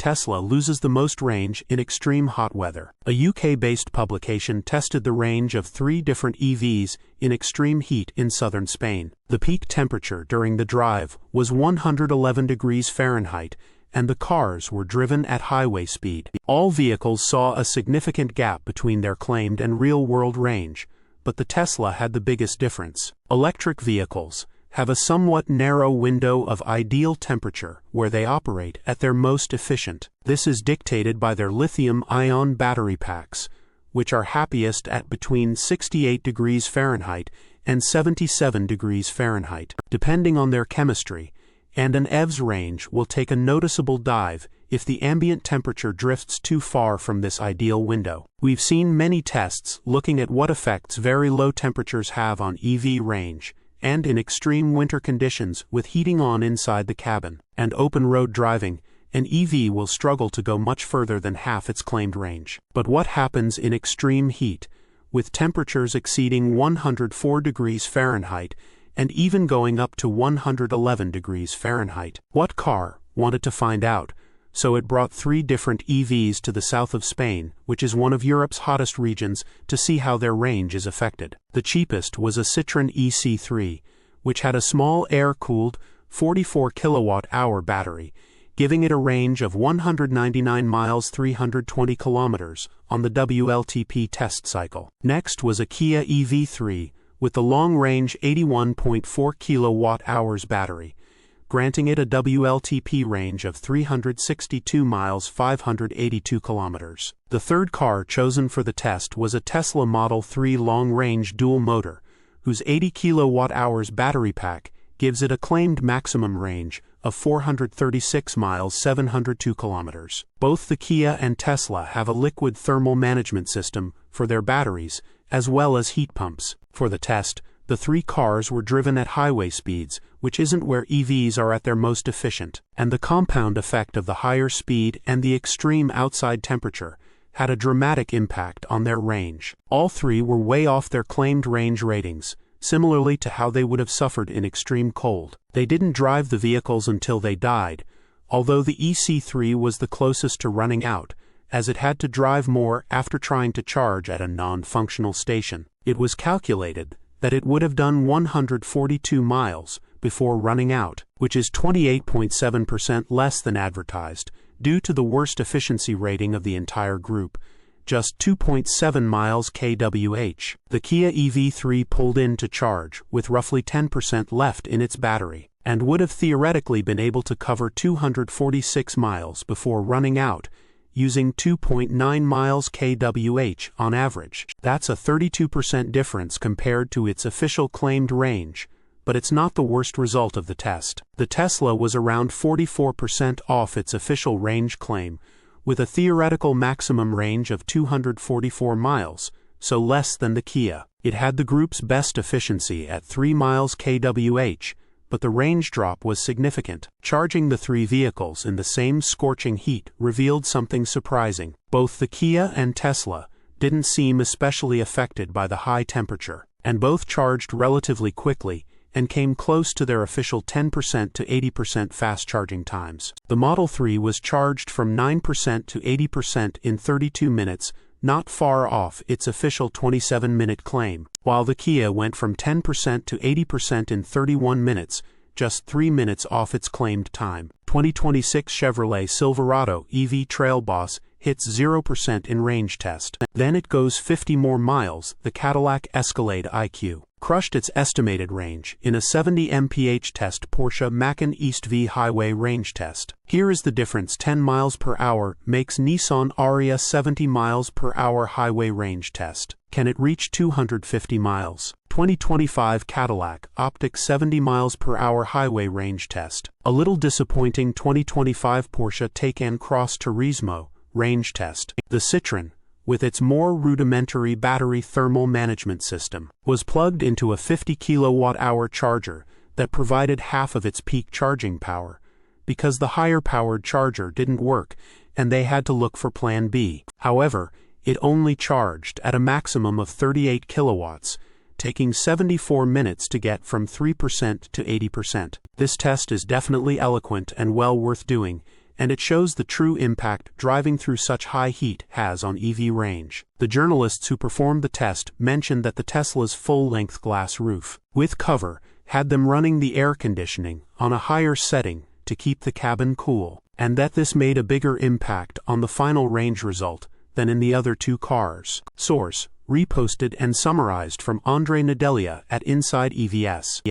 Tesla loses the most range in extreme hot weather. A UK-based publication tested the range of 3 different EVs in extreme heat in southern Spain. The peak temperature during the drive was 111 degrees Fahrenheit, and the cars were driven at highway speed. All vehicles saw a significant gap between their claimed and real-world range, but the Tesla had the biggest difference. Electric vehicles have a somewhat narrow window of ideal temperature where they operate at their most efficient. This is dictated by their lithium-ion battery packs, which are happiest at between 68 degrees Fahrenheit and 77 degrees Fahrenheit. Depending on their chemistry, and an EV's range will take a noticeable dive if the ambient temperature drifts too far from this ideal window. We've seen many tests looking at what effects very low temperatures have on EV range, and in extreme winter conditions with heating on inside the cabin and open road driving, an EV will struggle to go much further than half its claimed range. But what happens in extreme heat, with temperatures exceeding 104 degrees Fahrenheit and even going up to 111 degrees Fahrenheit? What car wanted to find out? So it brought 3 different EVs to the south of Spain, which is one of Europe's hottest regions, to see how their range is affected. The cheapest was a Citroën EC3, which had a small air-cooled 44 kilowatt-hour battery, giving it a range of 199 miles 320 kilometers on the WLTP test cycle. Next was a Kia EV3 with the long-range 81.4 kilowatt-hours battery, granting it a WLTP range of 362 miles 582 kilometers. The third car chosen for the test was a Tesla Model 3 long-range dual motor, whose 80 kilowatt-hours battery pack gives it a claimed maximum range of 436 miles 702 kilometers. Both the Kia and Tesla have a liquid thermal management system for their batteries, as well as heat pumps. For the test, the 3 cars were driven at highway speeds, which isn't where EVs are at their most efficient, and the compound effect of the higher speed and the extreme outside temperature had a dramatic impact on their range. All 3 were way off their claimed range ratings, similarly to how they would have suffered in extreme cold. They didn't drive the vehicles until they died, although the EC3 was the closest to running out, as it had to drive more after trying to charge at a non-functional station. It was calculated that it would have done 142 miles before running out, which is 28.7% less than advertised, due to the worst efficiency rating of the entire group, just 2.7 miles kWh. The Kia EV3 pulled in to charge with roughly 10% left in its battery, and would have theoretically been able to cover 246 miles before running out, using 2.9 miles kWh on average. That's a 32% difference compared to its official claimed range, but it's not the worst result of the test. The Tesla was around 44% off its official range claim, with a theoretical maximum range of 244 miles, so less than the Kia. It had the group's best efficiency at 3 miles kWh, but the range drop was significant. Charging the 3 vehicles in the same scorching heat revealed something surprising. Both the Kia and Tesla didn't seem especially affected by the high temperature, and both charged relatively quickly and came close to their official 10% to 80% fast charging times. The Model 3 was charged from 9% to 80% in 32 minutes, not far off its official 27-minute claim, while the Kia went from 10% to 80% in 31 minutes, just 3 minutes off its claimed time. 2026 Chevrolet Silverado EV Trail Boss hits 0% in range test. Then it goes 50 more miles. The Cadillac Escalade IQ crushed its estimated range in a 70 mph test. Porsche Macan East V highway range test. Here is the difference: 10 miles per hour makes Nissan Ariya 70 miles per hour highway range test. Can it reach 250 miles? 2025 Cadillac Optic 70 miles per hour highway range test. A little disappointing. 2025 Porsche Taycan Cross Turismo range test. The Citroën, with its more rudimentary battery thermal management system, was plugged into a 50 kilowatt-hour charger that provided half of its peak charging power, because the higher-powered charger didn't work and they had to look for Plan B. However, it only charged at a maximum of 38 kilowatts, taking 74 minutes to get from 3% to 80%. This test is definitely eloquent and well worth doing, and it shows the true impact driving through such high heat has on EV range. The journalists who performed the test mentioned that the Tesla's full-length glass roof, with cover, had them running the air conditioning on a higher setting to keep the cabin cool, and that this made a bigger impact on the final range result than in the other two cars. Source: reposted and summarized from Andrei Nedelea at insideevs.